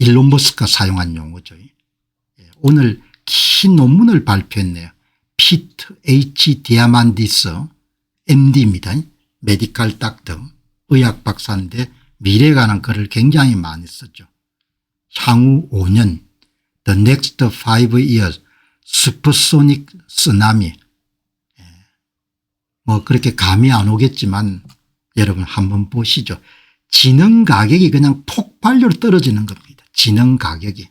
일론 머스크가 사용한 용어죠. 오늘 긴 논문을 발표했네요. 피트 H. 디아만디스 MD입니다. 메디컬 닥터 의학 박사인데 미래에 관한 글을 굉장히 많이 썼죠. 향후 5년 The next 5 years 슈퍼소닉 쓰나미. 뭐 그렇게 감이 안 오겠지만 여러분 한번 보시죠. 지능 가격이 그냥 폭발적으로 떨어지는 겁니다. 지능 가격이.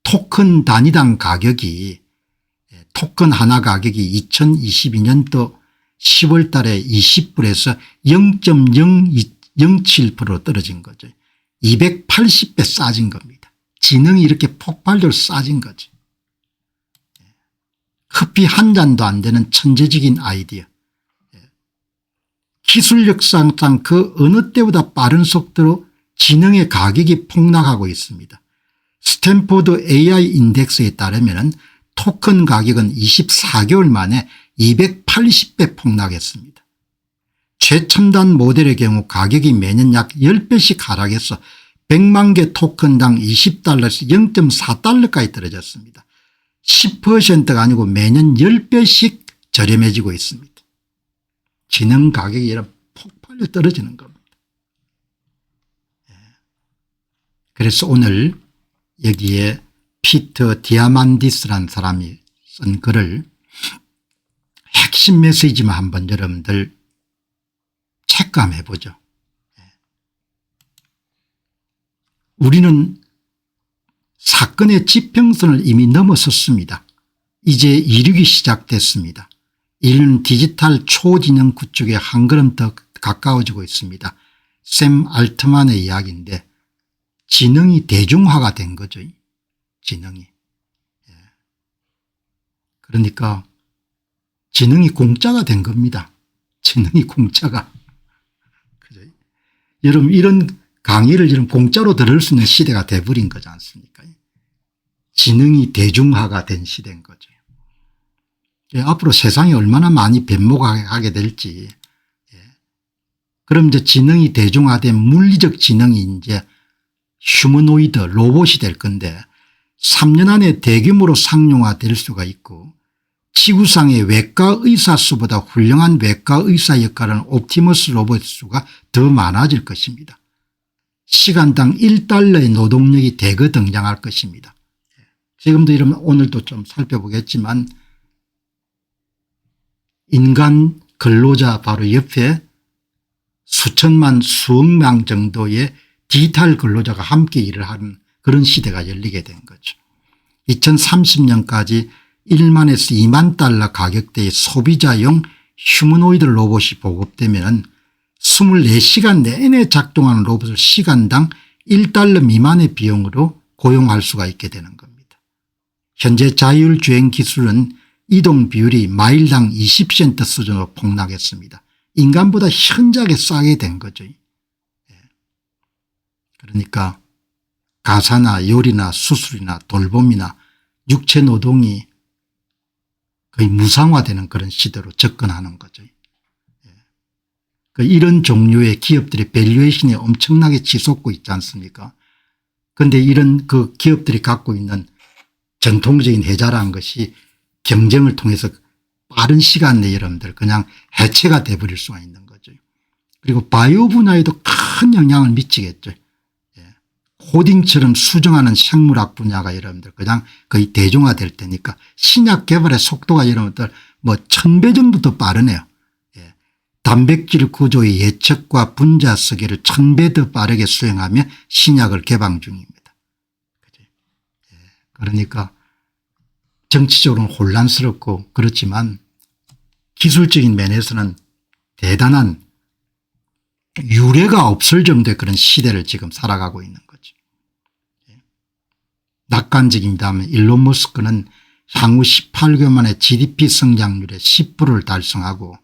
토큰 단위당 가격이 토큰 하나 가격이 2022년도 10월 달에 20불에서 0.007% 떨어진 거죠. 280배 싸진 겁니다. 지능이 이렇게 폭발적으로 싸진 거죠. 커피 한 잔도 안 되는 천재적인 아이디어. 기술 역사상 그 어느 때보다 빠른 속도로 지능의 가격이 폭락하고 있습니다. 스탠포드 AI 인덱스에 따르면 토큰 가격은 24개월 만에 280배 폭락했습니다. 최첨단 모델의 경우 가격이 매년 약 10배씩 하락해서 100만 개 토큰당 20달러에서 0.4달러까지 떨어졌습니다. 10%가 아니고 매년 10배씩 저렴해지고 있습니다. 지능 가격이 이런 폭발로 떨어지는 겁니다. 그래서 오늘 여기에 피터 디아만디스라는 사람이 쓴 글을 핵심 메시지만 한번 여러분들 체감해 보죠. 우리는 사건의 지평선을 이미 넘어섰습니다. 이제 이륙이 시작됐습니다. 인류는 디지털 초지능 구축에 한 걸음 더 가까워지고 있습니다. 샘 알트만의 이야기인데 지능이 대중화가 된 거죠. 지능이. 그러니까 지능이 공짜가 된 겁니다. 지능이 공짜가. 그죠? 여러분 이런 강의를 지금 공짜로 들을 수 있는 시대가 돼버린 거지 않습니까? 지능이 대중화가 된 시대인 거죠. 앞으로 세상이 얼마나 많이 변모하게 될지. 그럼 이제 지능이 대중화된 물리적 지능이 이제 휴머노이드 로봇이 될 건데 3년 안에 대규모로 상용화될 수가 있고 지구상의 외과 의사 수보다 훌륭한 외과 의사 역할을 하는 옵티머스 로봇 수가 더 많아질 것입니다. 시간당 1달러의 노동력이 대거 등장할 것입니다. 지금도 이러면 오늘도 좀 살펴보겠지만 인간 근로자 바로 옆에 수천만 수억 명 정도의 디지털 근로자가 함께 일을 하는 그런 시대가 열리게 된 거죠. 2030년까지 1만에서 2만 달러 가격대의 소비자용 휴머노이드 로봇이 보급되면 24시간 내내 작동하는 로봇을 시간당 1달러 미만의 비용으로 고용할 수가 있게 되는 겁니다. 현재 자율주행 기술은 이동 비율이 마일당 20센트 수준으로 폭락했습니다. 인간보다 현저하게 싸게 된 거죠. 그러니까 가사나 요리나 수술이나 돌봄이나 육체 노동이 거의 무상화되는 그런 시대로 접근하는 거죠. 이런 종류의 기업들의 밸류에이션이 엄청나게 치솟고 있지 않습니까? 그런데 이런 그 기업들이 갖고 있는 전통적인 혜자라는 것이 경쟁을 통해서 빠른 시간 내에 여러분들 그냥 해체가 돼버릴 수가 있는 거죠. 그리고 바이오 분야에도 큰 영향을 미치겠죠. 코딩처럼 수정하는 생물학 분야가 여러분들 그냥 거의 대중화될 테니까 신약 개발의 속도가 여러분들 뭐 1000배 정도 더 빠르네요. 단백질 구조의 예측과 분자 쓰기를 1000배 더 빠르게 수행하며 신약을 개방 중입니다. 그러니까 정치적으로는 혼란스럽고 그렇지만 기술적인 면에서는 대단한 유례가 없을 정도의 그런 시대를 지금 살아가고 있는 거죠. 낙관적입니다만 일론 머스크는 향후 18개월 만에 GDP 성장률의 10%를 달성하고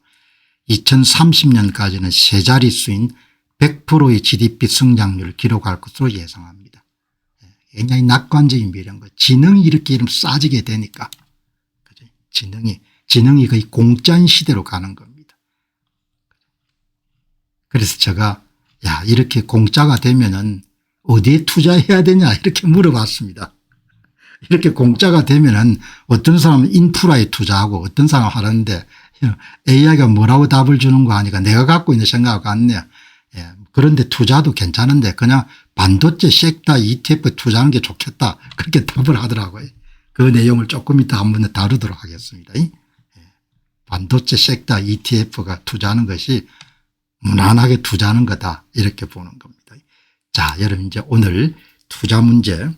2030년까지는 세 자릿수인 100%의 GDP 성장률을 기록할 것으로 예상합니다. 굉장히 낙관적인 미래인 거예요. 지능이 이렇게 이름 싸지게 되니까. 그죠? 지능이 거의 공짜인 시대로 가는 겁니다. 그래서 제가 야 이렇게 공짜가 되면은 어디에 투자해야 되냐 이렇게 물어봤습니다. 이렇게 공짜가 되면은 어떤 사람은 인프라에 투자하고 어떤 사람은 하는데 AI가 뭐라고 답을 주는 거 하니까 내가 갖고 있는 생각과 같네요. 예. 그런데 투자도 괜찮은데 그냥 반도체 섹터 ETF 투자하는 게 좋겠다 그렇게 답을 하더라고요. 그 내용을 조금 이따 한번 다루도록 하겠습니다. 예. 반도체 섹터 ETF가 투자하는 것이 무난하게 투자하는 거다 이렇게 보는 겁니다. 자, 여러분 이제 오늘 투자 문제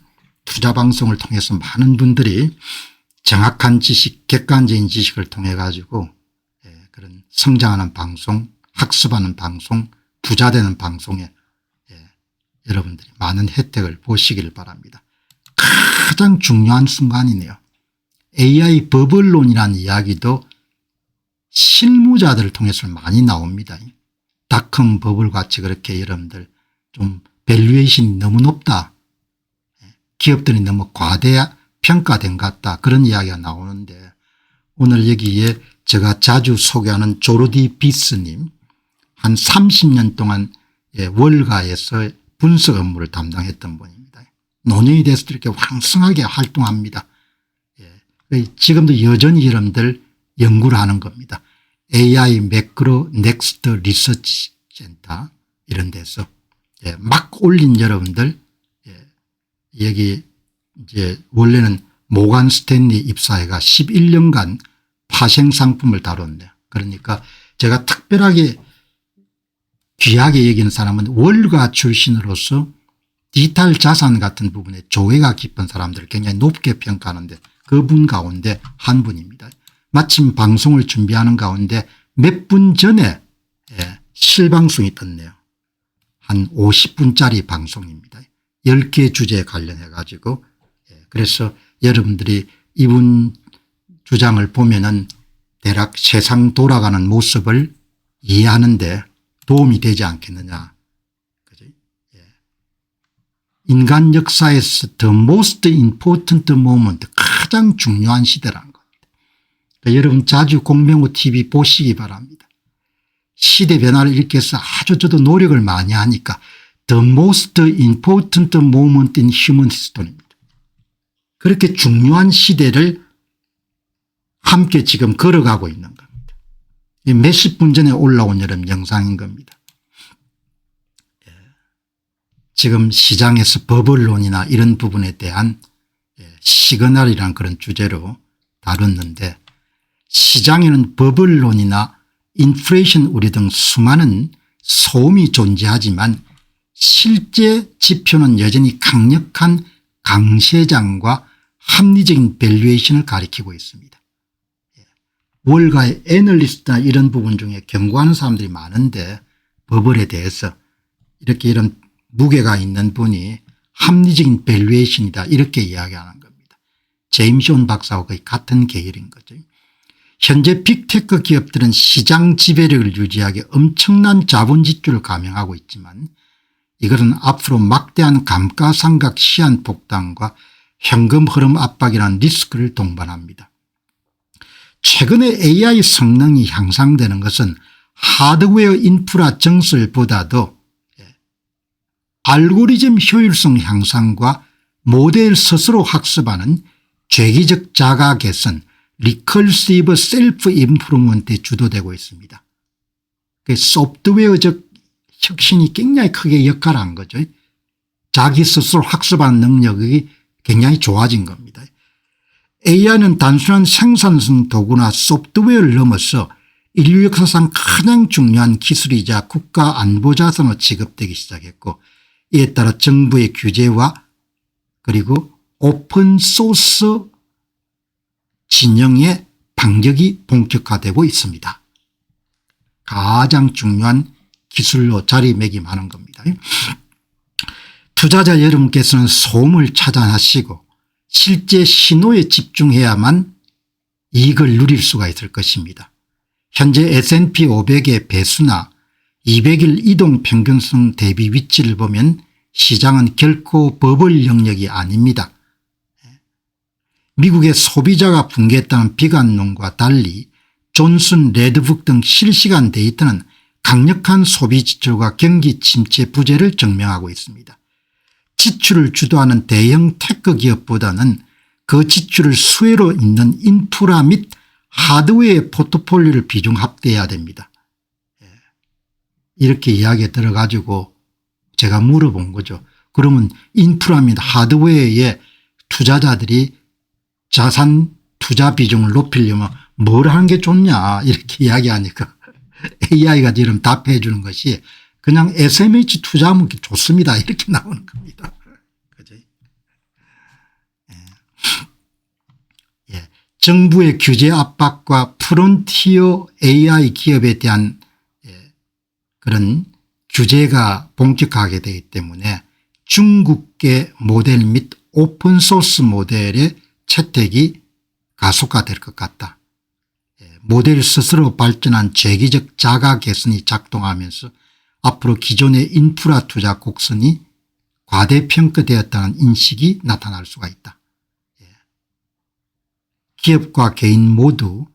투자 방송을 통해서 많은 분들이 정확한 지식 객관적인 지식을 통해 가지고 그런 성장하는 방송 학습하는 방송 부자되는 방송에 여러분들이 많은 혜택을 보시길 바랍니다. 가장 중요한 순간이네요. AI 버블론이라는 이야기도 실무자들을 통해서 많이 나옵니다. 닷컴 버블 같이 그렇게 여러분들 좀 밸류에이션이 너무 높다. 기업들이 너무 과대평가된 것 같다. 그런 이야기가 나오는데 오늘 여기에 제가 자주 소개하는 조르디 비스님 한 30년 동안 월가에서 분석 업무를 담당했던 분입니다. 노년이 돼서 이렇게 왕성하게 활동합니다. 지금도 여전히 여러분들 연구를 하는 겁니다. AI 매크로 넥스트 리서치 센터 이런 데서 막 올린 여러분들 여기 이제 원래는 모간 스탠리 입사회가 11년간 파생 상품을 다뤘네요. 그러니까 제가 특별하게 귀하게 여기는 사람은 월가 출신으로서 디지털 자산 같은 부분에 조예가 깊은 사람들을 굉장히 높게 평가하는데 그분 가운데 한 분입니다. 마침 방송을 준비하는 가운데 몇 분 전에 실방송이 떴네요. 한 50분짜리 방송입니다. 10개 주제에 관련해 가지고 그래서 여러분들이 이분 주장을 보면은 대략 세상 돌아가는 모습을 이해하는 데 도움이 되지 않겠느냐. 그죠? 인간 역사에서 the most important moment 가장 중요한 시대라는 겁니다. 그러니까 여러분 자주 공병호 TV 보시기 바랍니다. 시대 변화를 읽기 위해서 아주 저도 노력을 많이 하니까 the most important moment in human history입니다. 그렇게 중요한 시대를 함께 지금 걸어가고 있는 겁니다. 몇십 분 전에 올라온 여러분 영상인 겁니다. 지금 시장에서 버블론이나 이런 부분에 대한 시그널이라는 그런 주제로 다뤘는데 시장에는 버블론이나 인플레이션 우려 등 수많은 소음이 존재하지만 실제 지표는 여전히 강력한 강세장과 합리적인 밸류에이션을 가리키고 있습니다. 월가의 애널리스트나 이런 부분 중에 경고하는 사람들이 많은데 버블에 대해서 이렇게 이런 무게가 있는 분이 합리적인 밸류에이션이다 이렇게 이야기하는 겁니다. 제임스 온 박사와 거의 같은 계열인 거죠. 현재 빅테크 기업들은 시장 지배력을 유지하기 엄청난 자본 지출을 감행하고 있지만 이것은 앞으로 막대한 감가상각 시한 폭탄과 현금 흐름 압박이라는 리스크를 동반합니다. 최근에 AI 성능이 향상되는 것은 하드웨어 인프라 정설보다도 알고리즘 효율성 향상과 모델 스스로 학습하는 죄기적 자가 개선 리컬시브 셀프 임프루먼트에 주도되고 있습니다. 소프트웨어적 혁신이 굉장히 크게 역할을 한 거죠. 자기 스스로 학습하는 능력이 굉장히 좋아진 겁니다. AI는 단순한 생산성 도구나 소프트웨어를 넘어서 인류 역사상 가장 중요한 기술이자 국가 안보자산으로 취급되기 시작했고 이에 따라 정부의 규제와 그리고 오픈소스 진영의 반격이 본격화되고 있습니다. 가장 중요한 기술로 자리매김하는 겁니다. 투자자 여러분께서는 소음을 차단하시고 실제 신호에 집중해야만 이익을 누릴 수가 있을 것입니다. 현재 S&P 500의 배수나 200일 이동평균선 대비 위치를 보면 시장은 결코 버블 영역이 아닙니다. 미국의 소비자가 붕괴했다는 비관론과 달리 존슨 레드북 등 실시간 데이터는 강력한 소비 지출과 경기 침체 부재를 증명하고 있습니다. 지출을 주도하는 대형 테크 기업보다는 그 지출을 수혜로 있는 인프라 및 하드웨어의 포트폴리오를 비중 합대해야 됩니다. 이렇게 이야기에 들어가지고 제가 물어본 거죠. 그러면 인프라 및 하드웨어의 투자자들이 자산 투자 비중을 높이려면 뭘 하는 게 좋냐 이렇게 이야기하니까 AI가 지금 답해 주는 것이 그냥 SMH 투자하면 좋습니다 이렇게 나오는 겁니다. 그죠? 예. 정부의 규제 압박과 프론티어 AI 기업에 대한 그런 규제가 본격화하게 되기 때문에 중국계 모델 및 오픈소스 모델의 채택이 가속화될 것 같다. 모델 스스로 발전한 재기적 자가 개선이 작동하면서 앞으로 기존의 인프라 투자 곡선이 과대평가되었다는 인식이 나타날 수가 있다. 기업과 개인 모두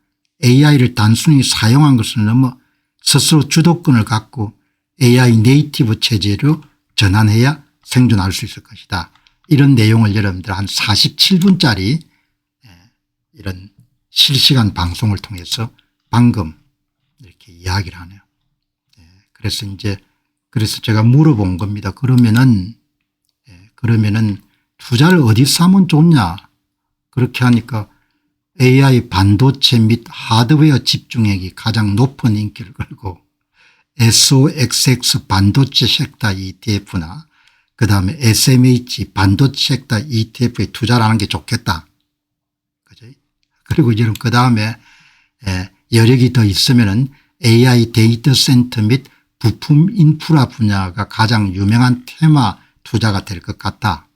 AI를 단순히 사용한 것을 넘어 스스로 주도권을 갖고 AI 네이티브 체제로 전환해야 생존할 수 있을 것이다. 이런 내용을 여러분들 한 47분짜리 이런 실시간 방송을 통해서 방금 이렇게 이야기를 하네요. 그래서 제가 물어본 겁니다. 그러면은 투자를 어디서 하면 좋냐 그렇게 하니까 AI 반도체 및 하드웨어 집중액이 가장 높은 인기를 끌고 SOXX 반도체 섹터 ETF나 그다음에 SMH 반도체 섹터 ETF에 투자를 하는 게 좋겠다. 그죠? 그리고 이제 그다음에 여력이 더 있으면은 AI 데이터 센터 및 부품 인프라 분야가 가장 유명한 테마 투자가 될 것 같다.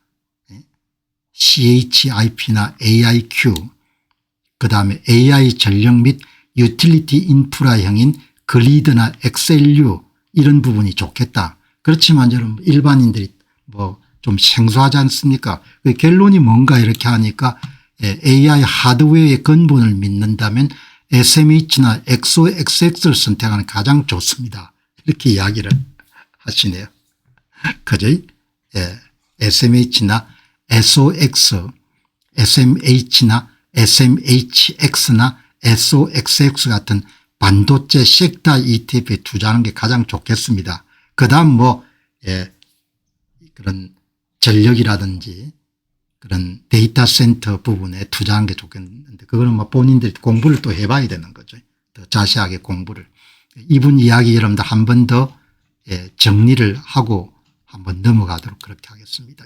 CHIP나 AIQ 그다음에 AI 전력 및 유틸리티 인프라형인 글리드나 엑셀류 이런 부분이 좋겠다. 그렇지만 여러분 일반인들이 뭐 좀 생소하지 않습니까? 그 결론이 뭔가 이렇게 하니까 AI 하드웨어의 근본을 믿는다면 SMH나 XOXX를 선택하는 가장 좋습니다. 이렇게 이야기를 하시네요. 그죠? SMH나 SOX, SMH나 SMHX나 SOXX 같은 반도체 섹터 ETF에 투자하는 게 가장 좋겠습니다. 그다음 그런 전력이라든지 그런 데이터 센터 부분에 투자하는 게 좋겠는데 그거는 뭐 본인들이 공부를 또 해봐야 되는 거죠. 더 자세하게 공부를. 이분 이야기 여러분들 한 번 더 정리를 하고 한번 넘어가도록 그렇게 하겠습니다.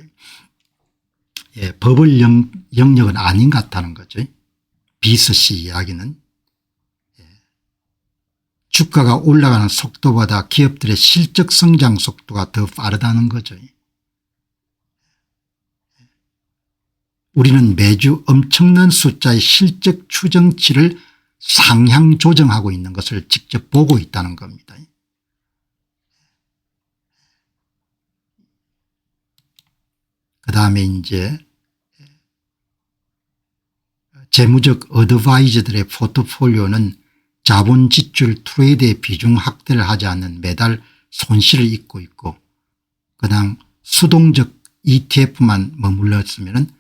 버블 영역은 아닌 것 같다는 거죠. 비스 씨 이야기는. 주가가 올라가는 속도보다 기업들의 실적 성장 속도가 더 빠르다는 거죠. 우리는 매주 엄청난 숫자의 실적 추정치를 상향 조정하고 있는 것을 직접 보고 있다는 겁니다. 그다음에 이제 재무적 어드바이저들의 포트폴리오는 자본 지출 트레이드의 비중 확대를 하지 않는 매달 손실을 입고 있고 그냥 수동적 ETF만 머물렀으면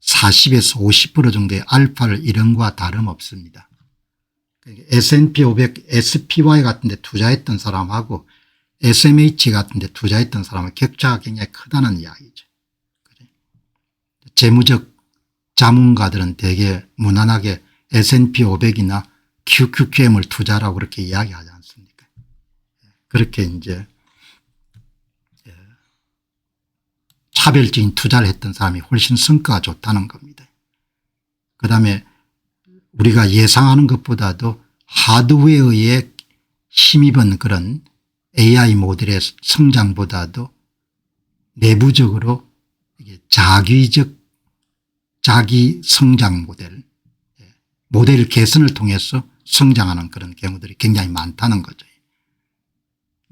40에서 50% 정도의 알파를 이런 거와 다름없습니다. S&P 500 SPY 같은 데 투자했던 사람하고 SMH 같은 데 투자했던 사람은 격차가 굉장히 크다는 이야기죠. 재무적 자문가들은 대개 무난하게 S&P 500이나 QQQM을 투자라고 그렇게 이야기하지 않습니까? 그렇게 이제 차별적인 투자를 했던 사람이 훨씬 성과가 좋다는 겁니다. 그다음에 우리가 예상하는 것보다도 하드웨어에 힘입은 그런 AI 모델의 성장보다도 내부적으로 이게 자기 성장 모델 개선을 통해서 성장하는 그런 경우들이 굉장히 많다는 거죠.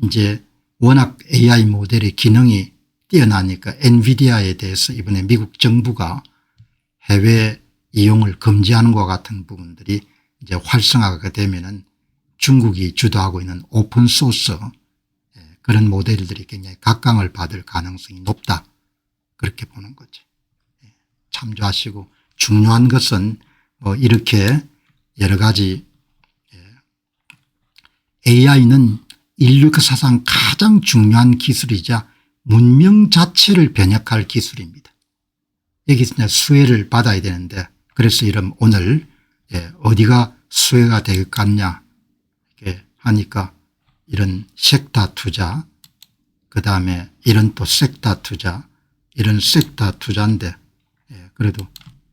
이제 워낙 AI 모델의 기능이 뛰어나니까 엔비디아에 대해서 이번에 미국 정부가 해외 이용을 금지하는 것과 같은 부분들이 이제 활성화가 되면은 중국이 주도하고 있는 오픈소스 그런 모델들이 굉장히 각광을 받을 가능성이 높다. 보는 거죠. 참조하시고 중요한 것은 뭐 이렇게 여러 가지 AI는 인류 사상 가장 중요한 기술이자 문명 자체를 변혁할 기술입니다. 여기서 수혜를 받아야 되는데 그래서 이런 오늘 어디가 수혜가 될 것 같냐 이렇게 하니까 이런 섹터 투자 그다음에 이런 또 섹터 투자 이런 섹터 투자인데 그래도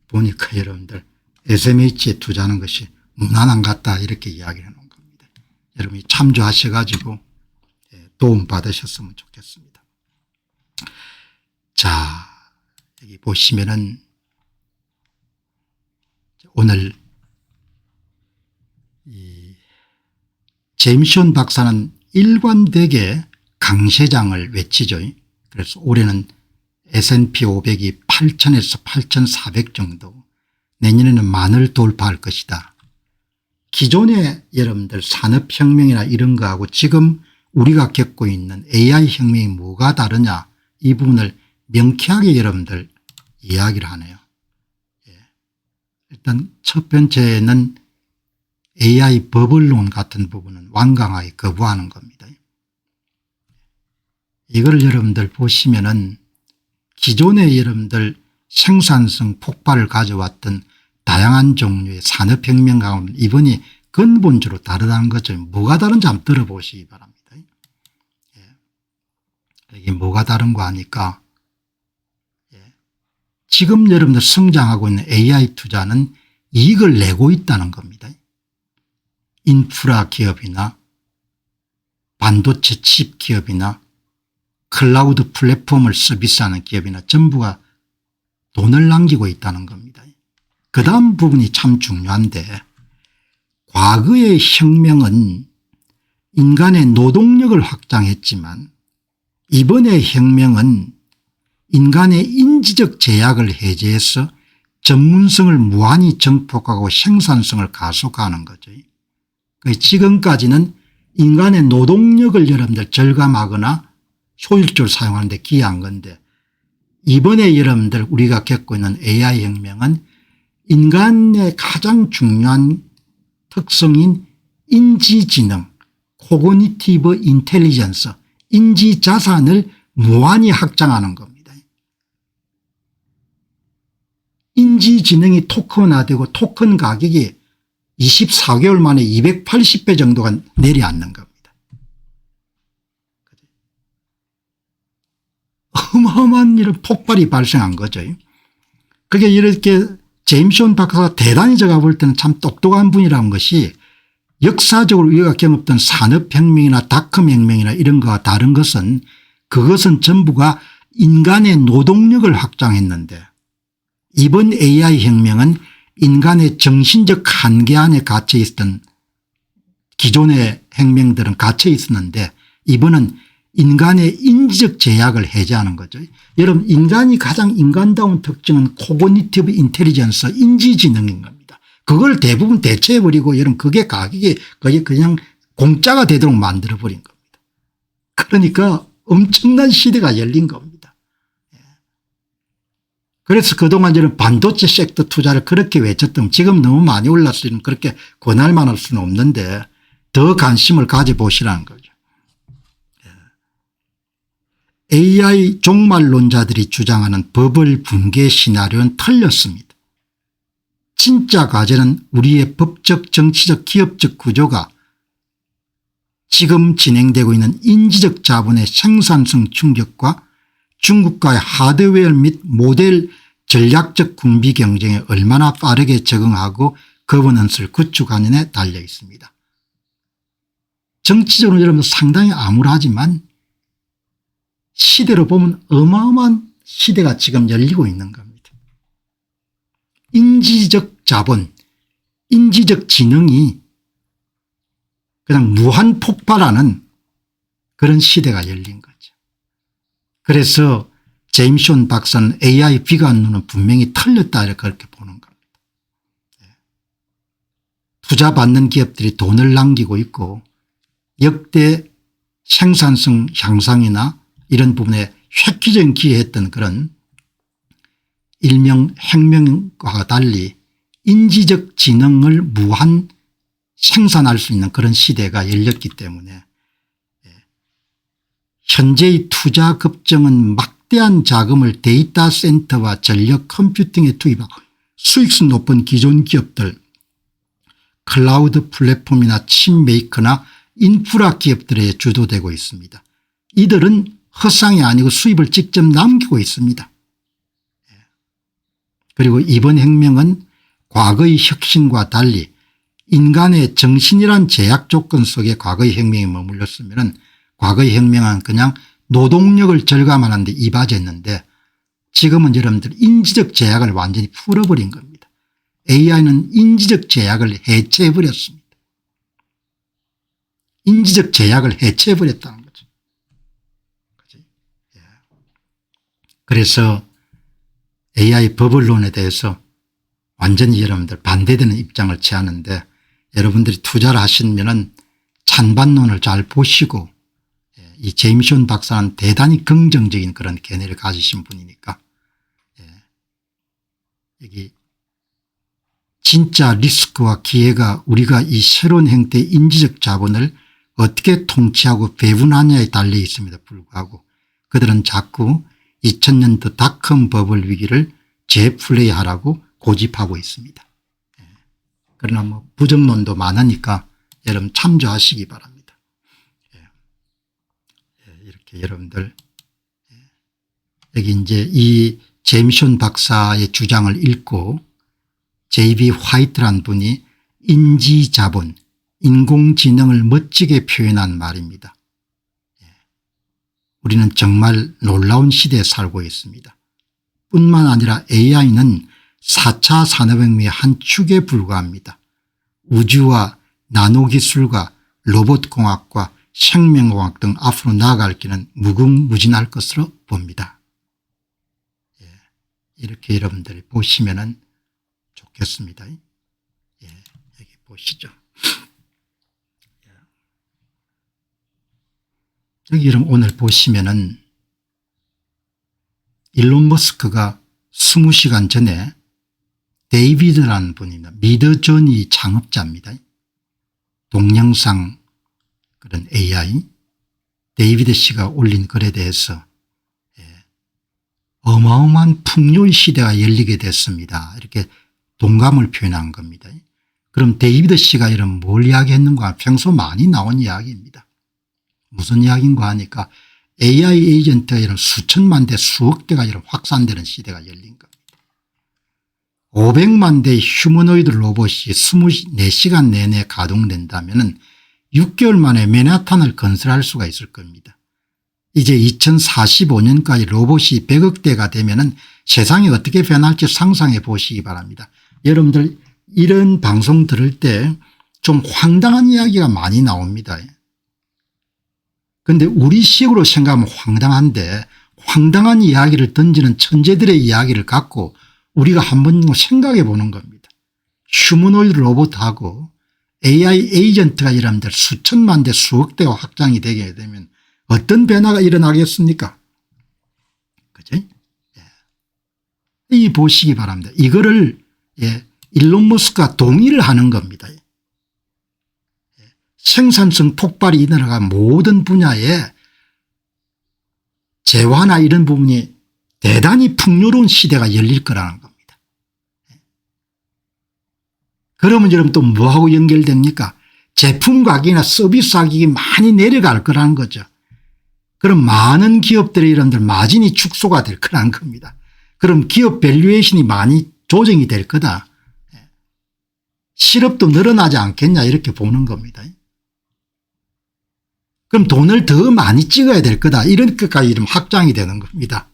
보니까 여러분들 SMH에 투자하는 것이 무난한 것 같다 이렇게 이야기를 해놓은 겁니다. 여러분이 참조하셔 가지고 도움 받으셨으면 좋겠습니다. 자 여기 보시면은 오늘 이 제임스 박사는 일관되게 강세장을 외치죠. 그래서 올해는 S&P 500이 8,000에서 8,400 정도 내년에는 10,000을 돌파할 것이다. 기존의 여러분들 산업혁명이나 이런 거하고 지금 우리가 겪고 있는 AI 혁명이 뭐가 다르냐 이 부분을 명쾌하게 여러분들 이야기를 하네요. 일단 첫 번째는 AI 버블론 같은 부분은 완강하게 거부하는 겁니다. 이걸 여러분들 보시면은 기존의 여러분들 생산성 폭발을 가져왔던 다양한 종류의 산업혁명 가운데 이번이 근본적으로 다르다는 거죠. 뭐가 다른지 한번 들어보시기 바랍니다. 이게 뭐가 다른 거 아니까 지금 여러분들 성장하고 있는 AI 투자는 이익을 내고 있다는 겁니다. 인프라 기업이나 반도체 칩 기업이나 클라우드 플랫폼을 서비스하는 기업이나 전부가 돈을 남기고 있다는 겁니다. 그 다음 부분이 참 중요한데 과거의 혁명은 인간의 노동력을 확장했지만 이번의 혁명은 인간의 인지적 제약을 해제해서 전문성을 무한히 증폭하고 생산성을 가속화하는 거죠. 지금까지는 인간의 노동력을 여러분들 절감하거나 효율적으로 사용하는 데 기여한 건데 이번에 여러분들 우리가 겪고 있는 AI 혁명은 인간의 가장 중요한 특성인 인지지능 코그니티브 인텔리전스 인지자산을 무한히 확장하는 겁니다. 인지지능이 토큰화되고 토큰 가격이 24개월 만에 280배 정도가 내려앉는 겁니다. 어마어마한 이런 폭발이 발생한 거죠. 그게 이렇게 제임스 박사가 대단히 제가 볼 때는 참 똑똑한 분이라는 것이 역사적으로 우리가 경험했던 산업혁명이나 닷컴혁명이나 이런 거와 다른 것은 그것은 전부가 인간의 노동력을 확장했는데 이번 AI 혁명은 인간의 정신적 한계 안에 갇혀 있었던 기존의 혁명들은 갇혀 있었는데 이번은 인간의 인지적 제약을 해제하는 거죠. 여러분 인간이 가장 인간다운 특징은 코그니티브 인텔리전스 인지지능인 겁니다. 그걸 대부분 대체해버리고 여러분 그게 가격이 거의 그냥 공짜가 되도록 만들어버린 겁니다. 그러니까 엄청난 시대가 열린 겁니다. 그래서 그동안 저는 반도체 섹터 투자를 그렇게 외쳤던 지금 너무 많이 올랐으니 그렇게 권할 만할 수는 없는데 더 관심을 가져보시라는 거죠. AI 종말론자들이 주장하는 버블 붕괴 시나리오는 틀렸습니다. 진짜 과제는 우리의 법적 정치적 기업적 구조가 지금 진행되고 있는 인지적 자본의 생산성 충격과 중국과의 하드웨어 및 모델 전략적 군비 경쟁에 얼마나 빠르게 적응하고 거버넌스를 구축하느냐에 달려 있습니다. 정치적으로 여러분 상당히 암울하지만 시대로 보면 어마어마한 시대가 지금 열리고 있는 겁니다. 인지적 자본, 인지적 지능이 그냥 무한 폭발하는 그런 시대가 열린 거죠. 그래서 제임스 박사는 AI 비관론은 분명히 틀렸다 이렇게 그렇게 보는 겁니다. 투자받는 기업들이 돈을 남기고 있고 역대 생산성 향상이나 이런 부분에 획기적인 기여했던 그런 일명 혁명과 달리 인지적 지능을 무한 생산할 수 있는 그런 시대가 열렸기 때문에 현재의 투자 급증은 막대한 자금을 데이터 센터와 전력 컴퓨팅에 투입하고 수익성 높은 기존 기업들, 클라우드 플랫폼이나 칩 메이커나 인프라 기업들에 주도되고 있습니다. 이들은 허상이 아니고 수입을 직접 남기고 있습니다. 그리고 이번 혁명은 과거의 혁신과 달리 인간의 정신이란 제약 조건 속에 과거의 혁명이 머물렀으면 과거의 혁명은 그냥 노동력을 절감하는 데 이바지했는데 지금은 여러분들 인지적 제약을 완전히 풀어버린 겁니다. AI는 인지적 제약을 해체해버렸습니다. 인지적 제약을 해체해버렸다는 거죠. 그래서 AI 버블론에 대해서 완전히 여러분들 반대되는 입장을 취하는데 여러분들이 투자를 하시면은 찬반론을 잘 보시고 이 제임스 박사는 대단히 긍정적인 그런 견해를 가지신 분이니까 여기 진짜 리스크와 기회가 우리가 이 새로운 형태의 인지적 자본을 어떻게 통치하고 배분하냐에 달려 있음에도 불구하고 그들은 자꾸 2000년도 닷컴 버블 위기를 재플레이하라고 고집하고 있습니다. 그러나 뭐 부정론도 많으니까 여러분 참조하시기 바랍니다. 이렇게 여러분들 여기 이제 이 제임스 박사의 주장을 읽고 J.B. 화이트란 분이 인지자본, 인공지능을 멋지게 표현한 말입니다. 우리는 정말 놀라운 시대에 살고 있습니다. 뿐만 아니라 AI는 4차 산업혁명의 한 축에 불과합니다. 우주와 나노기술과 로봇공학과 생명공학 등 앞으로 나아갈 길은 무궁무진할 것으로 봅니다. 이렇게 여러분들이 보시면 좋겠습니다. 여기 보시죠. 여기 여러분 오늘 보시면은 일론 머스크가 20시간 전에 데이비드라는 분입니다. 미드저니 창업자입니다. 동영상 그런 AI 데이비드 씨가 올린 글에 대해서 어마어마한 풍요의 시대가 열리게 됐습니다. 이렇게 동감을 표현한 겁니다. 그럼 데이비드 씨가 이런 뭘 이야기했는가 평소 많이 나온 이야기입니다. 무슨 이야기인가 하니까 AI 에이전트가 이런 수천만 대 수억 대가 이런 확산되는 시대가 열린 겁니다. 500만 대의 휴머노이드 로봇이 24시간 내내 가동된다면 6개월 만에 맨하탄을 건설할 수가 있을 겁니다. 이제 2045년까지 로봇이 100억 대가 되면 세상이 어떻게 변할지 상상해 보시기 바랍니다. 여러분들 이런 방송 들을 때 좀 황당한 이야기가 많이 나옵니다. 그런데 우리식으로 생각하면 황당한데 황당한 이야기를 던지는 천재들의 이야기를 갖고 우리가 한번 생각해 보는 겁니다. 휴머노이드 로봇하고 AI 에이전트가 여러분들 수천만 대 수억 대가 확장이 되게 되면 어떤 변화가 일어나겠습니까? 그죠? 이 보시기 바랍니다. 이거를 일론 머스크가 동의를 하는 겁니다. 생산성 폭발이 일어나가 모든 분야에 재화나 이런 부분이 대단히 풍요로운 시대가 열릴 거라는 겁니다. 그러면 여러분 또 뭐하고 연결됩니까? 제품 가격이나 서비스 가격이 많이 내려갈 거라는 거죠. 그럼 많은 기업들의 여러분들 마진이 축소가 될 거라는 겁니다. 그럼 기업 밸류에이션이 많이 조정이 될 거다. 실업도 늘어나지 않겠냐 이렇게 보는 겁니다. 그럼 돈을 더 많이 찍어야 될 거다. 이런 것까지 이름 확장이 되는 겁니다.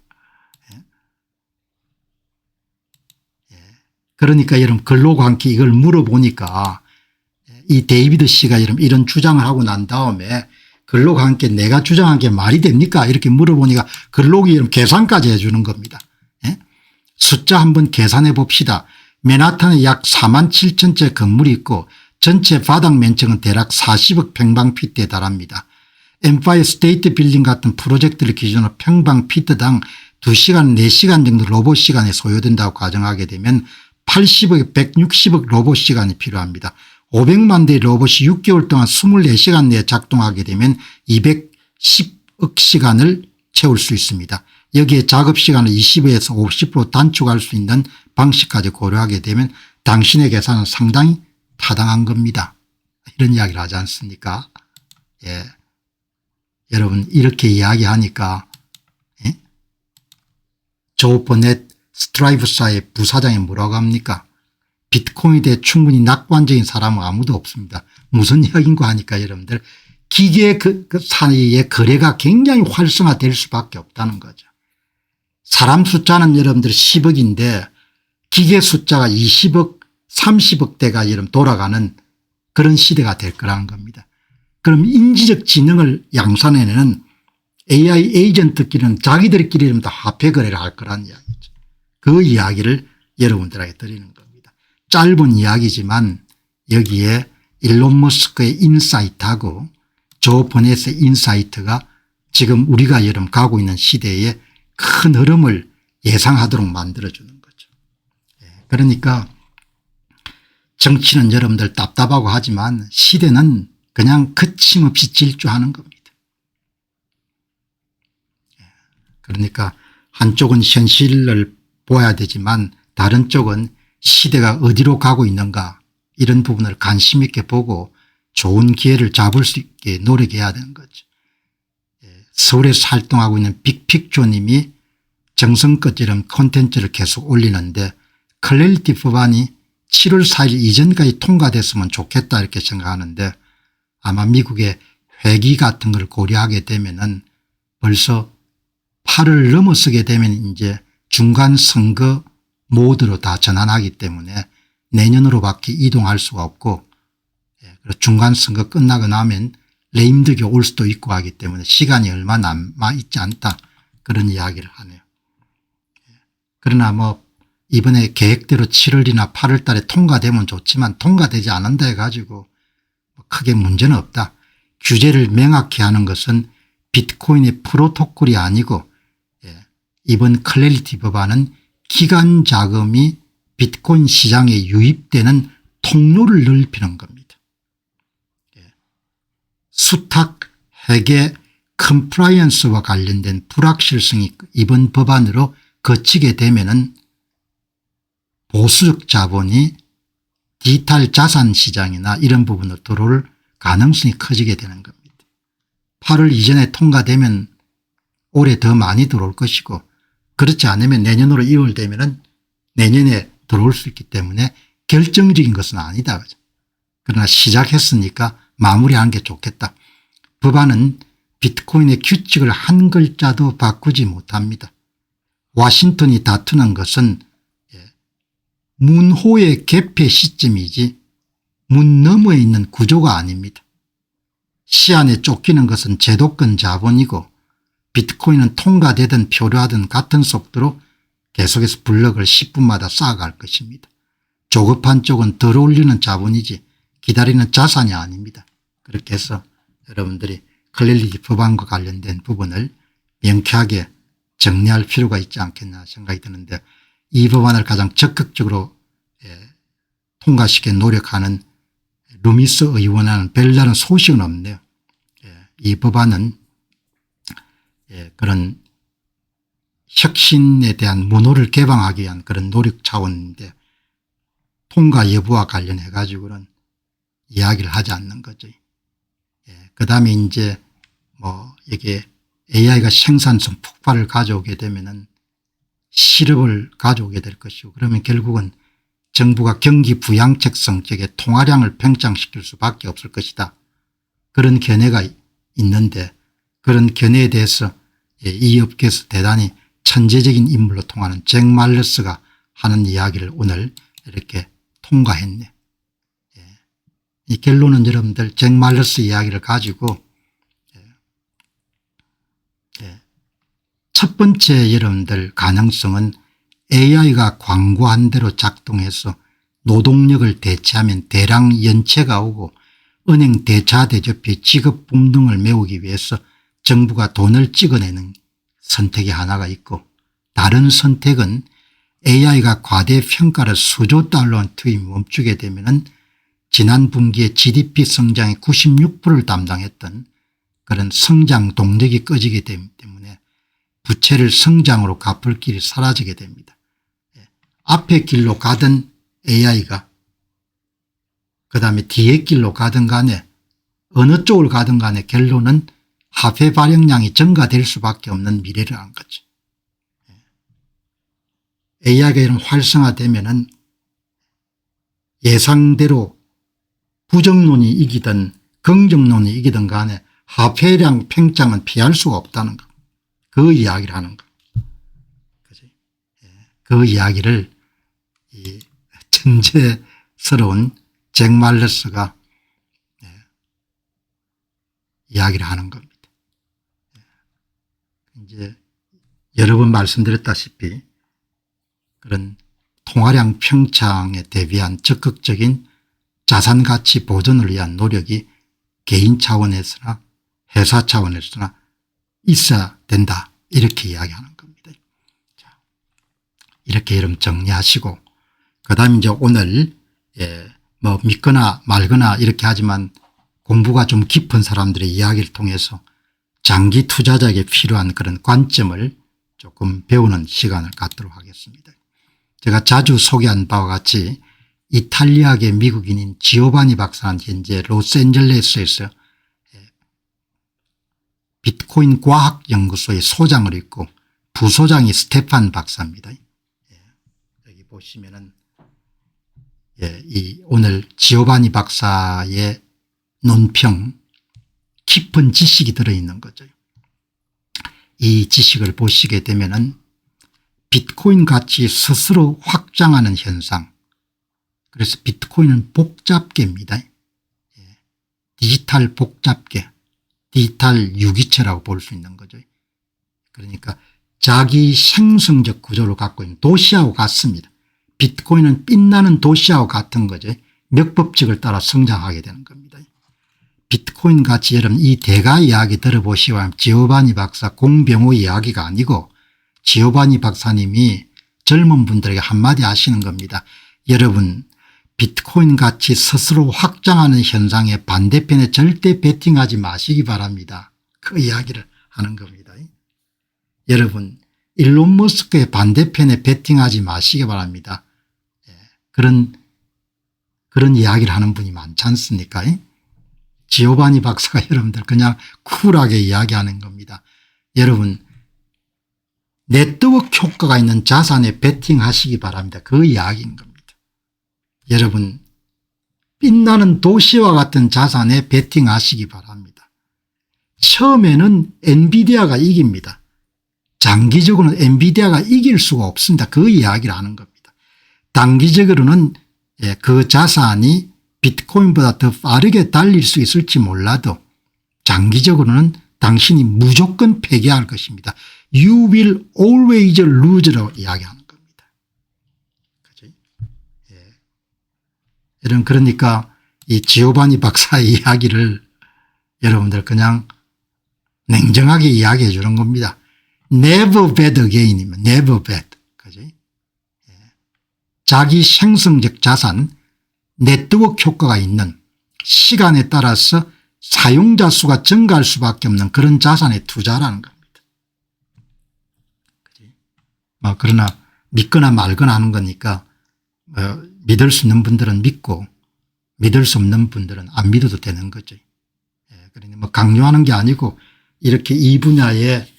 그러니까 여러분 근로관계 이걸 물어보니까 이 데이비드 씨가 이런 주장을 하고 난 다음에 근로관계 내가 주장한 게 말이 됩니까? 이렇게 물어보니까 근로기 계산까지 해주는 겁니다. 숫자 한번 계산해 봅시다. 맨하탄에 약 47,000채 건물이 있고 전체 바닥 면적은 대략 40억 평방피트에 달합니다. 엠파이어 스테이트 빌딩 같은 프로젝트를 기준으로 평방피트당 2시간 4시간 정도 로봇 시간이 소요된다고 가정하게 되면 80억 160억 로봇 시간이 필요합니다. 500만 대의 로봇이 6개월 동안 24시간 내에 작동하게 되면 210억 시간을 채울 수 있습니다. 여기에 작업시간을 20에서 50% 단축할 수 있는 방식까지 고려하게 되면 당신의 계산은 상당히 타당한 겁니다. 이런 이야기를 하지 않습니까? 예. 여러분 이렇게 이야기하니까 조버넷 스트라이브사의 부사장이 뭐라고 합니까? 비트코인에 대해 충분히 낙관적인 사람은 아무도 없습니다. 무슨 이야기인가 하니까 여러분들 기계 그 사이의 거래가 굉장히 활성화될 수밖에 없다는 거죠. 사람 숫자는 여러분들 10억인데 기계 숫자가 20억 30억 대가 여러분 돌아가는 그런 시대가 될 거라는 겁니다. 그럼 인지적 지능을 양산해내는 AI 에이전트끼리는 자기들끼리 다 화폐 거래를 할 거라는 이야기죠. 그 이야기를 여러분들에게 드리는 겁니다. 짧은 이야기지만 여기에 일론 머스크의 인사이트하고 조 버넷의 인사이트가 지금 우리가 여러분 가고 있는 시대에 큰 흐름을 예상하도록 만들어주는 거죠. 그러니까 정치는 여러분들 답답하고 하지만 시대는 그냥 거침없이 질주하는 겁니다. 그러니까 한쪽은 현실을 보아야 되지만 다른 쪽은 시대가 어디로 가고 있는가 이런 부분을 관심 있게 보고 좋은 기회를 잡을 수 있게 노력해야 되는 거죠. 서울에서 활동하고 있는 빅픽조님이 정성껏 이런 콘텐츠를 계속 올리는데 클래리티 법안이 7월 4일 이전까지 통과됐으면 좋겠다 이렇게 생각하는데 아마 미국의 회기 같은 걸 고려하게 되면은 벌써 8을 넘어서게 되면 이제 중간 선거 모드로 다 전환하기 때문에 내년으로밖에 이동할 수가 없고 중간 선거 끝나고 나면 레임덕이 올 수도 있고 하기 때문에 시간이 얼마 남아 있지 않다 그런 이야기를 하네요. 그러나 뭐 이번에 계획대로 7월이나 8월 달에 통과되면 좋지만 통과되지 않는다 해가지고 크게 문제는 없다. 규제를 명확히 하는 것은 비트코인의 프로토콜이 아니고 이번 클래리티 법안은 기간 자금이 비트코인 시장에 유입되는 통로를 넓히는 겁니다. 수탁 회계 컴플라이언스와 관련된 불확실성이 이번 법안으로 거치게 되면은 보수적 자본이 디지털 자산 시장이나 이런 부분으로 들어올 가능성이 커지게 되는 겁니다. 8월 이전에 통과되면 올해 더 많이 들어올 것이고 그렇지 않으면 내년으로 이월되면 내년에 들어올 수 있기 때문에 결정적인 것은 아니다. 그러나 시작했으니까 마무리하는 게 좋겠다. 법안은 비트코인의 규칙을 한 글자도 바꾸지 못합니다. 워싱턴이 다투는 것은 문호의 개폐 시점이지 문 너머에 있는 구조가 아닙니다. 시안에 쫓기는 것은 제도권 자본이고 비트코인은 통과되든 표류하든 같은 속도로 계속해서 블럭을 10분마다 쌓아갈 것입니다. 조급한 쪽은 덜 올리는 자본이지 기다리는 자산이 아닙니다. 그렇게 해서 여러분들이 클래리티 법안과 관련된 부분을 명쾌하게 정리할 필요가 있지 않겠나 생각이 드는데 이 법안을 가장 적극적으로 통과시켜 노력하는 루미스 의원과는 별다른 소식은 없네요. 이 법안은 그런 혁신에 대한 문호를 개방하기 위한 그런 노력 차원인데 통과 여부와 관련해 가지고는 이야기를 하지 않는 거죠. 그다음에 이제 뭐 이게 AI가 생산성 폭발을 가져오게 되면은 실업을 가져오게 될 것이고 그러면 결국은 정부가 경기 부양책성 쪽에 통화량을 팽창시킬 수밖에 없을 것이다. 그런 견해가 있는데 그런 견해에 대해서 이 업계에서 대단히 천재적인 인물로 통하는 잭 말러스가 하는 이야기를 오늘 이렇게 통과했네. 이 결론은 여러분들 잭 말러스 이야기를 가지고 첫 번째 여러분들 가능성은 AI가 광고한 대로 작동해서 노동력을 대체하면 대량 연체가 오고 은행 대차 대조비 지급 붐 등을 메우기 위해서 정부가 돈을 찍어내는 선택이 하나가 있고 다른 선택은 AI가 과대평가를 수조 달러 투입 멈추게 되면 지난 분기에 GDP 성장의 96%를 담당했던 그런 성장 동력이 꺼지게 되기 때문에 부채를 성장으로 갚을 길이 사라지게 됩니다. 앞에 길로 가든 AI가 그다음에 뒤에 길로 가든 간에 어느 쪽을 가든 간에 결론은 화폐 발행량이 증가될 수밖에 없는 미래를 한 거죠. AI가 이런 활성화되면은 예상대로 부정론이 이기든 긍정론이 이기든 간에 화폐량 팽창은 피할 수가 없다는 거. 그 이야기를 하는 거. 그 이야기를 이 천재스러운 잭 말러스가 이야기를 하는 겁니다. 이제 여러 번 말씀드렸다시피 그런 통화량 평창에 대비한 적극적인 자산가치 보존을 위한 노력이 개인 차원에서나 회사 차원에서나 있어야 된다 이렇게 이야기하는 겁니다. 자, 이렇게 여러분 정리하시고 그다음 이제 오늘 뭐 믿거나 말거나 이렇게 하지만 공부가 좀 깊은 사람들의 이야기를 통해서 장기 투자자에게 필요한 그런 관점을 조금 배우는 시간을 갖도록 하겠습니다. 제가 자주 소개한 바와 같이 이탈리아계 미국인인 지오바니 박사는 현재 로스앤젤레스에서 비트코인 과학연구소의 소장을 있고 부소장이 스테판 박사입니다. 여기 보시면은 이 오늘 지오바니 박사의 논평 깊은 지식이 들어있는 거죠. 이 지식을 보시게 되면은 비트코인 가치 스스로 확장하는 현상. 그래서 비트코인은 복잡계입니다. 디지털 복잡계, 디지털 유기체라고 볼 수 있는 거죠. 그러니까 자기 생성적 구조를 갖고 있는 도시하고 같습니다. 비트코인은 빛나는 도시하고 같은 거죠. 몇 법칙을 따라 성장하게 되는 겁니다. 비트코인 가치 여러분 이 대가 이야기 들어보시면 지오바니 박사 공병호 이야기가 아니고 지오바니 박사님이 젊은 분들에게 한마디 하시는 겁니다. 여러분 비트코인 가치 스스로 확장하는 현상의 반대편에 절대 베팅하지 마시기 바랍니다. 그 이야기를 하는 겁니다. 여러분 일론 머스크의 반대편에 베팅하지 마시기 바랍니다. 그런 이야기를 하는 분이 많지 않습니까? 지오바니 박사가 여러분들 그냥 쿨하게 이야기하는 겁니다. 여러분 네트워크 효과가 있는 자산에 베팅하시기 바랍니다. 그 이야기인 겁니다. 여러분 빛나는 도시와 같은 자산에 베팅하시기 바랍니다. 처음에는 엔비디아가 이깁니다. 장기적으로는 엔비디아가 이길 수가 없습니다. 그 이야기를 하는 겁니다. 단기적으로는 그 자산이 비트코인보다 더 빠르게 달릴 수 있을지 몰라도 장기적으로는 당신이 무조건 패배할 것입니다. You will always lose라고 이야기하는 겁니다. 그죠? 여러분 그러니까 이 지오바니 박사의 이야기를 여러분들 그냥 냉정하게 이야기해 주는 겁니다. Never bet again이면 never bet. 그죠? 자기 생성적 자산 네트워크 효과가 있는 시간에 따라서 사용자 수가 증가할 수밖에 없는 그런 자산에 투자라는 겁니다. 그러나 믿거나 말거나 하는 거니까 믿을 수 있는 분들은 믿고 믿을 수 없는 분들은 안 믿어도 되는 거죠. 그러니 뭐 강요하는 게 아니고 이렇게 이 분야의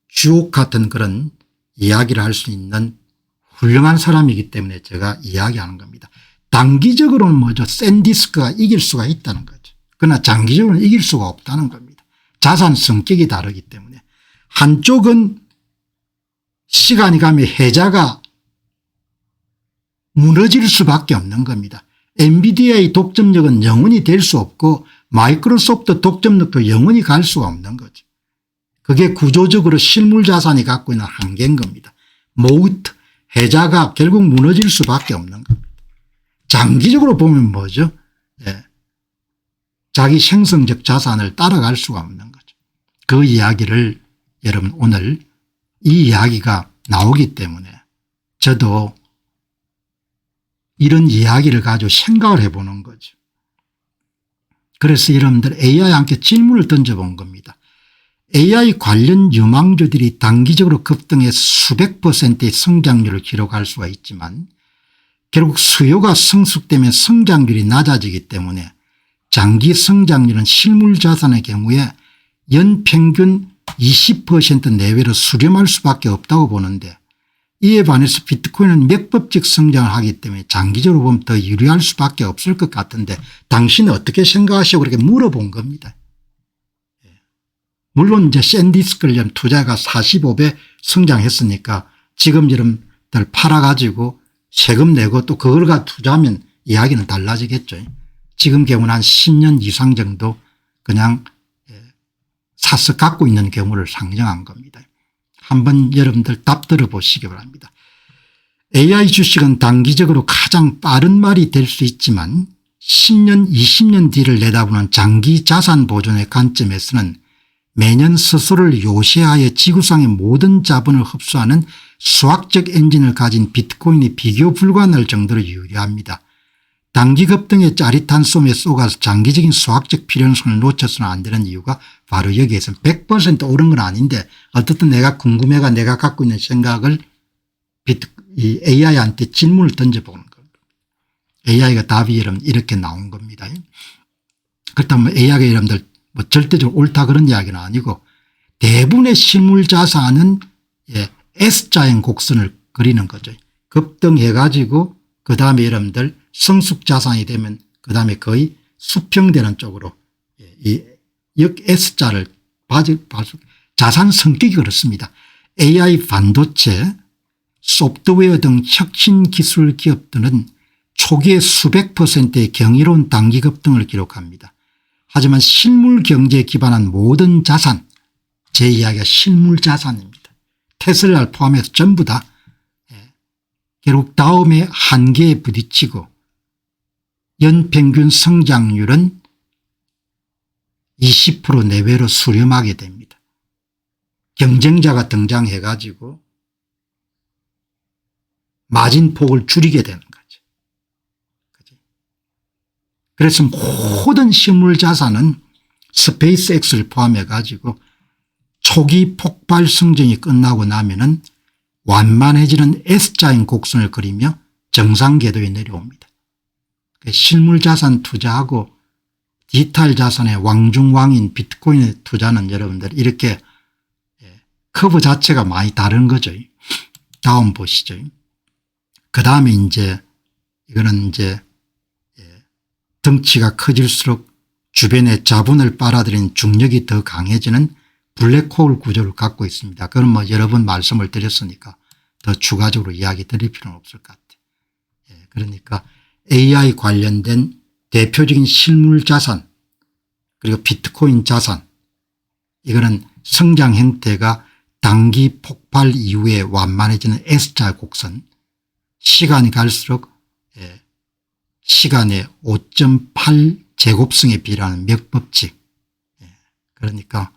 주옥 같은 그런 이야기를 할 수 있는 훌륭한 사람이기 때문에 제가 이야기하는 겁니다. 단기적으로는 뭐죠? 샌디스크가 이길 수가 있다는 거죠. 그러나 장기적으로는 이길 수가 없다는 겁니다. 자산 성격이 다르기 때문에 한쪽은 시간이 가면 해자가 무너질 수밖에 없는 겁니다. 엔비디아의 독점력은 영원히 될 수 없고 마이크로소프트 독점력도 영원히 갈 수가 없는 거죠. 그게 구조적으로 실물 자산이 갖고 있는 한계인 겁니다. 모트, 해자가 결국 무너질 수밖에 없는 겁니다. 장기적으로 보면 뭐죠? 자기 생성적 자산을 따라갈 수가 없는 거죠. 그 이야기를 여러분 오늘 이 이야기가 나오기 때문에 저도 이런 이야기를 가지고 생각을 해보는 거죠. 그래서 여러분들 AI와 함께 질문을 던져본 겁니다. AI 관련 유망주들이 단기적으로 급등해 수백 %의 성장률을 기록할 수가 있지만 결국 수요가 성숙되면 성장률이 낮아지기 때문에 장기 성장률은 실물 자산의 경우에 연평균 20% 내외로 수렴할 수밖에 없다고 보는데 이에 반해서 비트코인은 맥법적 성장을 하기 때문에 장기적으로 보면 더 유리할 수밖에 없을 것 같은데 당신은 어떻게 생각하시고 그렇게 물어본 겁니다. 물론 이제 샌디스크를 투자가 45배 성장했으니까 지금 여러분들 팔아가지고 세금 내고 또 그걸 가 투자하면 이야기는 달라지겠죠. 지금 경우는 한 10년 이상 정도 그냥 사서 갖고 있는 경우를 상정한 겁니다. 한번 여러분들 답 들어보시기 바랍니다. AI 주식은 단기적으로 가장 빠른 말이 될 수 있지만 10년 20년 뒤를 내다보는 장기 자산 보존의 관점에서는 매년 스스로를 요새하여 지구상의 모든 자본을 흡수하는 수학적 엔진을 가진 비트코인이 비교 불가능할 정도로 유리합니다. 단기 급등의 짜릿한 솜에 쏘가서 장기적인 수학적 필연성을 놓쳐서는 안 되는 이유가 바로 여기에서 100% 옳은 건 아닌데 어떻든 내가 궁금해가 내가 갖고 있는 생각을 이 AI한테 질문을 던져보는 겁니다. AI가 답이 여러분 이렇게 나온 겁니다. 그렇다면 AI가 여러분들 뭐 절대적으로 옳다 그런 이야기는 아니고 대부분의 실물 자산은 S자형 곡선을 그리는 거죠. 급등해 가지고 그다음에 여러분들 성숙 자산이 되면 그다음에 거의 수평되는 쪽으로 이 S자를 자산 성격이 그렇습니다. AI 반도체 소프트웨어 등 혁신 기술 기업들은 초기에 수백 %의 경이로운 단기 급등을 기록합니다. 하지만 실물 경제에 기반한 모든 자산 제 이야기가 실물 자산입니다. 테슬라를 포함해서 전부 다 결국 다음에 한계에 부딪히고 연평균 성장률은 20% 내외로 수렴하게 됩니다. 경쟁자가 등장해 가지고 마진폭을 줄이게 되는 거죠. 그래서 모든 실물 자산은 스페이스X를 포함해 가지고 초기 폭발 성장이 끝나고 나면은 완만해지는 S자형 곡선을 그리며 정상 궤도에 내려옵니다. 실물 자산 투자하고 디지털 자산의 왕중왕인 비트코인에 투자는 여러분들 이렇게 커브 자체가 많이 다른 거죠. 다음 보시죠. 그 다음에 이제 이거는 이제 덩치가 커질수록 주변의 자본을 빨아들이는 중력이 더 강해지는 블랙홀 구조를 갖고 있습니다. 그건 뭐 여러 번 말씀을 드렸으니까 더 추가적으로 이야기 드릴 필요는 없을 것 같아요. 그러니까 AI 관련된 대표적인 실물 자산 그리고 비트코인 자산 이거는 성장 형태가 단기 폭발 이후에 완만해지는 S자 곡선 시간이 갈수록 시간의 5.8 제곱승에 비례하는 맥법칙 그러니까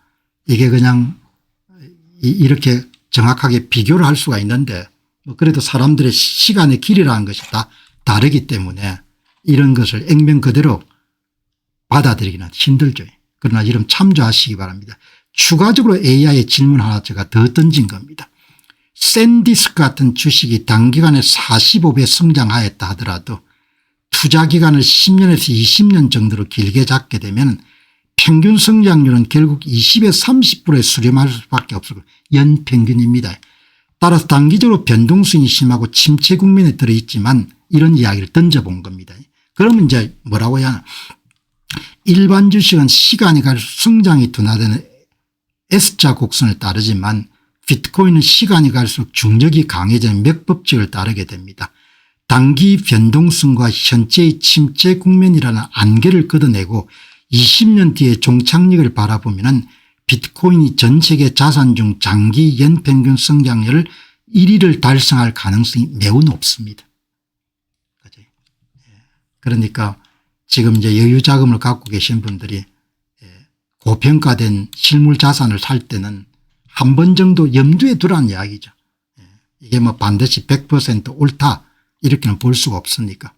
이게 그냥 이렇게 정확하게 비교를 할 수가 있는데 뭐 그래도 사람들의 시간의 길이라는 것이 다 다르기 때문에 이런 것을 액면 그대로 받아들이기는 힘들죠. 그러나 이름 참조하시기 바랍니다. 추가적으로 AI의 질문 하나 제가 더 던진 겁니다. 샌디스크 같은 주식이 단기간에 45배 성장하였다 하더라도 투자 기간을 10년에서 20년 정도로 길게 잡게 되면 평균 성장률은 결국 20에서 30%에 수렴할 수밖에 없고 연평균입니다. 따라서 단기적으로 변동성이 심하고 침체 국면에 들어있지만 이런 이야기를 던져본 겁니다. 그러면 이제 뭐라고 해야 하나. 일반 주식은 시간이 갈수록 성장이 둔화되는 S자 곡선을 따르지만 비트코인은 시간이 갈수록 중력이 강해지는 맥법칙을 따르게 됩니다. 단기 변동성과 현재의 침체 국면이라는 안개를 걷어내고 20년 뒤에 종착역을 바라보면 비트코인이 전 세계 자산 중 장기 연평균 성장률을 1위를 달성할 가능성이 매우 높습니다. 그러니까 지금 이제 여유 자금을 갖고 계신 분들이 고평가된 실물 자산을 살 때는 한 번 정도 염두에 두라는 이야기죠. 이게 뭐 반드시 100% 옳다 이렇게는 볼 수가 없으니까.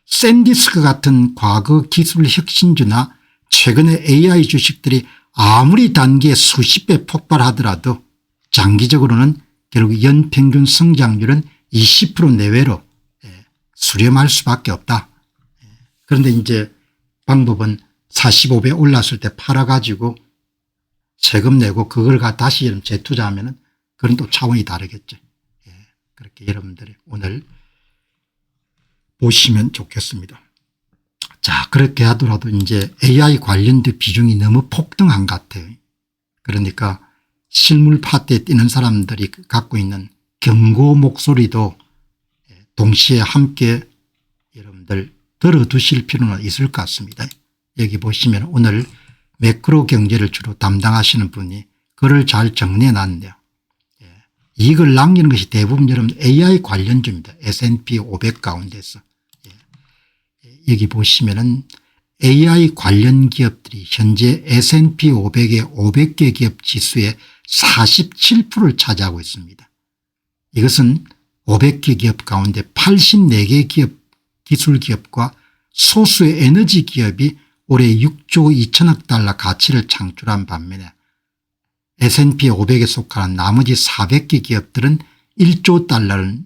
샌디스크 같은 과거 기술 혁신주나 최근의 AI 주식들이 아무리 단기에 수십 배 폭발하더라도 장기적으로는 결국 연평균 성장률은 20% 내외로 수렴할 수밖에 없다. 그런데 이제 방법은 45배 올랐을 때 팔아가지고 세금 내고 그걸 다시 재투자하면 그건 또 차원이 다르겠죠. 그렇게 여러분들이 오늘 보시면 좋겠습니다. 자, 그렇게 하더라도 이제 AI 관련된 비중이 너무 폭등한 것 같아요. 그러니까 실물 파트에 뛰는 사람들이 갖고 있는 경고 목소리도 동시에 함께 여러분들 들어두실 필요는 있을 것 같습니다. 여기 보시면 오늘 매크로 경제를 주로 담당하시는 분이 글을 잘 정리해 놨네요. 이익을 남기는 것이 대부분 여러분 AI 관련주입니다. S&P 500 가운데서. 여기 보시면은 AI 관련 기업들이 현재 S&P 500의 500개 기업 지수의 47%를 차지하고 있습니다. 이것은 500개 기업 가운데 84개 기업 기술 기업과 소수의 에너지 기업이 올해 6조 2천억 달러 가치를 창출한 반면에 S&P 500에 속하는 나머지 400개 기업들은 1조 달러를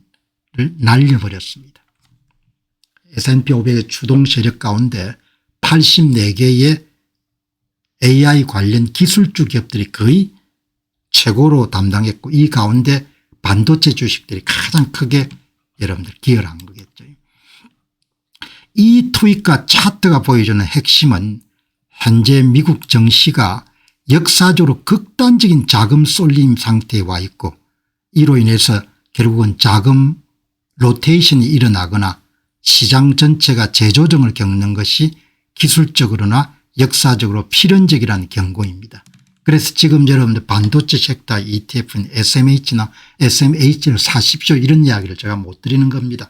날려버렸습니다. S&P 500의 주동 세력 가운데 84개의 AI 관련 기술주 기업들이 거의 최고로 담당했고 이 가운데 반도체 주식들이 가장 크게 여러분들 기여를 한 거겠죠. 이 투입과 차트가 보여주는 핵심은 현재 미국 증시가 역사적으로 극단적인 자금 쏠림 상태에 와 있고 이로 인해서 결국은 자금 로테이션이 일어나거나 시장 전체가 재조정을 겪는 것이 기술적으로나 역사적으로 필연적이라는 경고입니다. 그래서 지금 여러분들 반도체 섹터 ETF는 SMH나 SMH를 사십시오 이런 이야기를 제가 못 드리는 겁니다.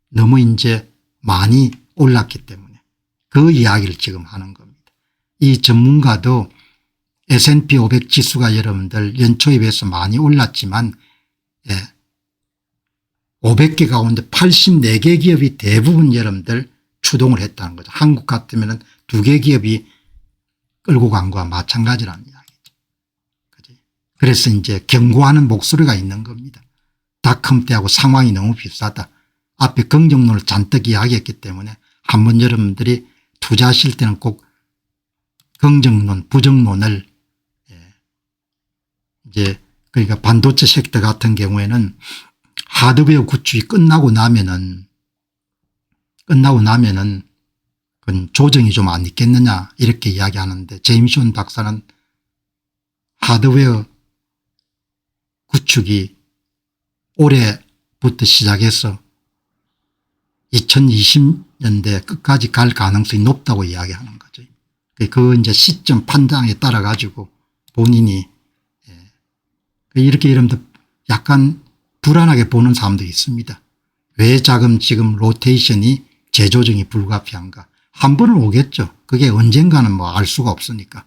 너무 이제 많이 올랐기 때문에 그 이야기를 지금 하는 겁니다. 이 전문가도 S&P 500 지수가 여러분들 연초에 비해서 많이 올랐지만 500개 가운데 84개 기업이 대부분 여러분들 추동을 했다는 거죠. 한국 같으면 2개 기업이 끌고 간 거와 마찬가지라는 이야기죠. 그래서 이제 경고하는 목소리가 있는 겁니다. 닷컴 때하고 상황이 너무 비슷하다. 앞에 긍정론을 잔뜩 이야기했기 때문에 한번 여러분들이 투자하실 때는 꼭 긍정론 부정론을 이제 그러니까 반도체 섹터 같은 경우에는 하드웨어 구축이 끝나고 나면은 그건 조정이 좀 안 있겠느냐 이렇게 이야기하는데 제임스 박사는 하드웨어 구축이 올해부터 시작해서 2020년대 끝까지 갈 가능성이 높다고 이야기하는 거죠. 그 이제 시점 판단에 따라 가지고 본인이 이렇게 이러면서 약간 불안하게 보는 사람도 있습니다. 왜 지금 로테이션이 재조정이 불가피한가. 한 번은 오겠죠. 그게 언젠가는 뭐 알 수가 없으니까.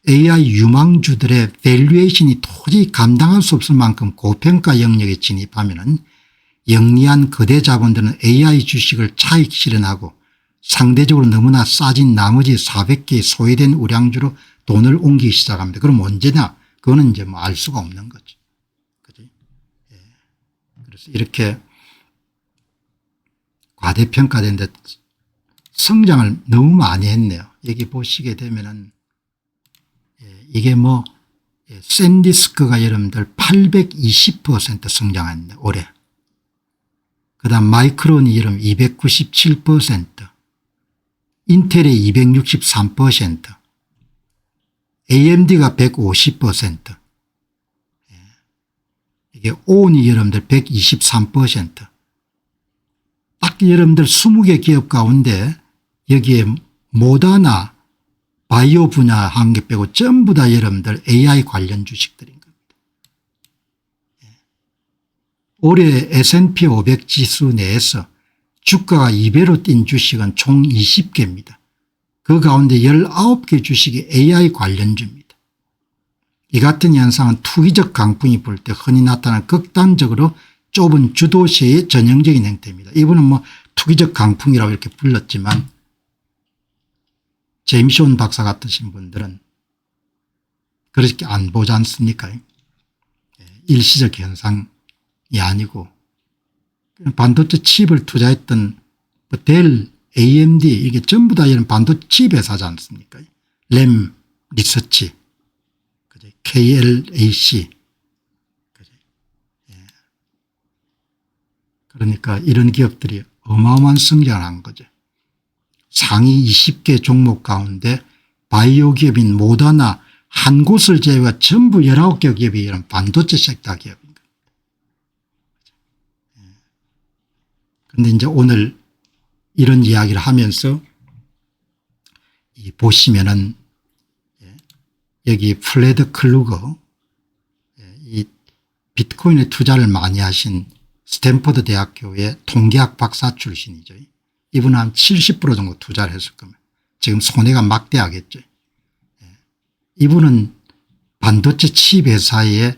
AI 유망주들의 밸류에이션이 도저히 감당할 수 없을 만큼 고평가 영역에 진입하면은 영리한 거대 자본들은 AI 주식을 차익 실현하고 상대적으로 너무나 싸진 나머지 400개의 소외된 우량주로 돈을 옮기기 시작합니다. 그럼 언제냐? 그거는 이제 뭐 알 수가 없는 거죠. 그죠? 그래서 이렇게 과대평가된데 성장을 너무 많이 했네요. 여기 보시게 되면은 이게 뭐 샌디스크가 여러분들 820% 성장했네 올해. 그다음 마이크론이 여러분 297%, 인텔이 263%, AMD가 150%, 이게 온이 여러분들 123%. 딱 여러분들 20개 기업 가운데 여기에 모다나 바이오 분야 한 개 빼고 전부 다 여러분들 AI 관련 주식들인 겁니다. 올해 S&P 500 지수 내에서 주가가 2배로 뛴 주식은 총 20개입니다. 그 가운데 19개 주식이 AI 관련주입니다. 이 같은 현상은 투기적 강풍이 불 때 흔히 나타나는 극단적으로 좁은 주도세의 전형적인 형태입니다. 이분은 뭐 투기적 강풍이라고 이렇게 불렀지만 제임스 온 박사 같으신 분들은 그렇게 안 보지 않습니까? 일시적 현상이 아니고 반도체 칩을 투자했던 델, AMD 이게 전부 다 이런 반도체 칩 회사지 않습니까? 램 리서치, KLAC. 그러니까 이런 기업들이 어마어마한 성장을 한 거죠. 상위 20개 종목 가운데 바이오 기업인 모더나 한 곳을 제외한 전부 19개 기업이 이런 반도체 섹터 기업입니다. 그런데 이제 오늘 이런 이야기를 하면서 보시면은 여기 플레드 클루거 이 비트코인에 투자를 많이 하신 스탠퍼드 대학교의 통계학 박사 출신이죠. 이분은 한 70% 정도 투자를 했을 겁니다. 지금 손해가 막대하겠죠. 이분은 반도체 칩 회사의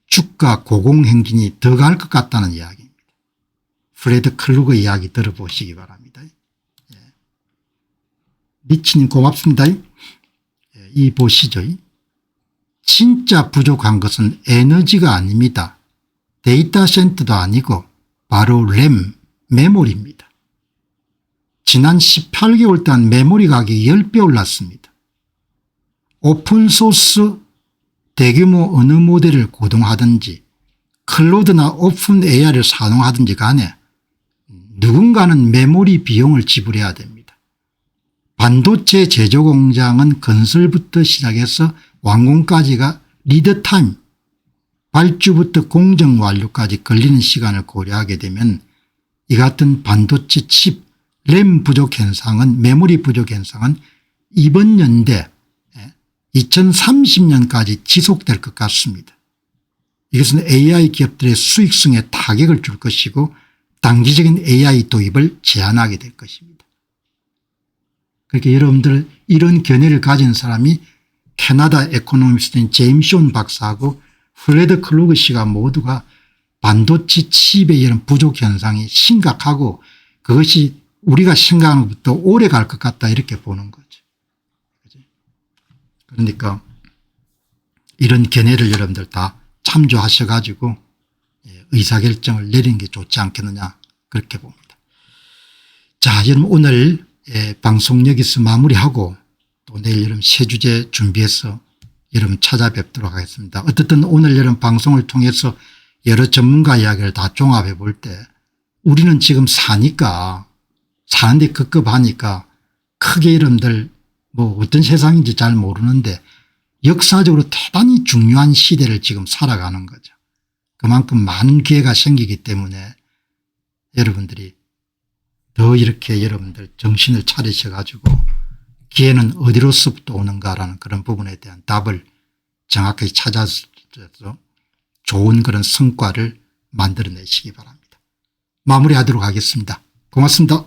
주가 고공행진이 더 갈 것 같다는 이야기입니다. 플레드 클루거 이야기 들어보시기 바랍니다. 리치님 고맙습니다. 이 보시죠. 진짜 부족한 것은 에너지가 아닙니다. 데이터 센터도 아니고 바로 램, 메모리입니다. 지난 18개월 동안 메모리 가격이 10배 올랐습니다. 오픈소스 대규모 어느 모델을 고동하든지 클로드나 오픈 AI를 사용하든지 간에 누군가는 메모리 비용을 지불해야 됩니다. 반도체 제조 공장은 건설부터 시작해서 완공까지가 리드타임, 발주부터 공정 완료까지 걸리는 시간을 고려하게 되면 이 같은 반도체 칩 램 부족 현상은, 메모리 부족 현상은 이번 연대 2030년까지 지속될 것 같습니다. 이것은 AI 기업들의 수익성에 타격을 줄 것이고 단기적인 AI 도입을 제한하게 될 것입니다. 그렇게 여러분들 이런 견해를 가진 사람이 캐나다 에코노미스트인 제임스 온 박사하고 플레드 클루거 씨가 모두가 반도체 칩의 이런 부족 현상이 심각하고 그것이 우리가 생각하는 것부터 오래 갈 것 같다 이렇게 보는 거죠. 그러니까 이런 견해를 여러분들 다 참조하셔 가지고 의사결정을 내리는 게 좋지 않겠느냐 그렇게 봅니다. 자, 여러분 오늘 방송 여기서 마무리하고 또 내일 여러분 새 주제 준비해서 여러분 찾아뵙도록 하겠습니다. 어쨌든 오늘 여러분 방송을 통해서 여러 전문가 이야기를 다 종합해 볼 때 우리는 지금 사니까 사는데 급급하니까 크게 여러분들 뭐 어떤 세상인지 잘 모르는데 역사적으로 대단히 중요한 시대를 지금 살아가는 거죠. 그만큼 많은 기회가 생기기 때문에 여러분들이 더 이렇게 여러분들 정신을 차리셔 가지고 기회는 어디로서부터 오는가라는 그런 부분에 대한 답을 정확하게 찾아서 좋은 그런 성과를 만들어내시기 바랍니다. 마무리하도록 하겠습니다. 고맙습니다.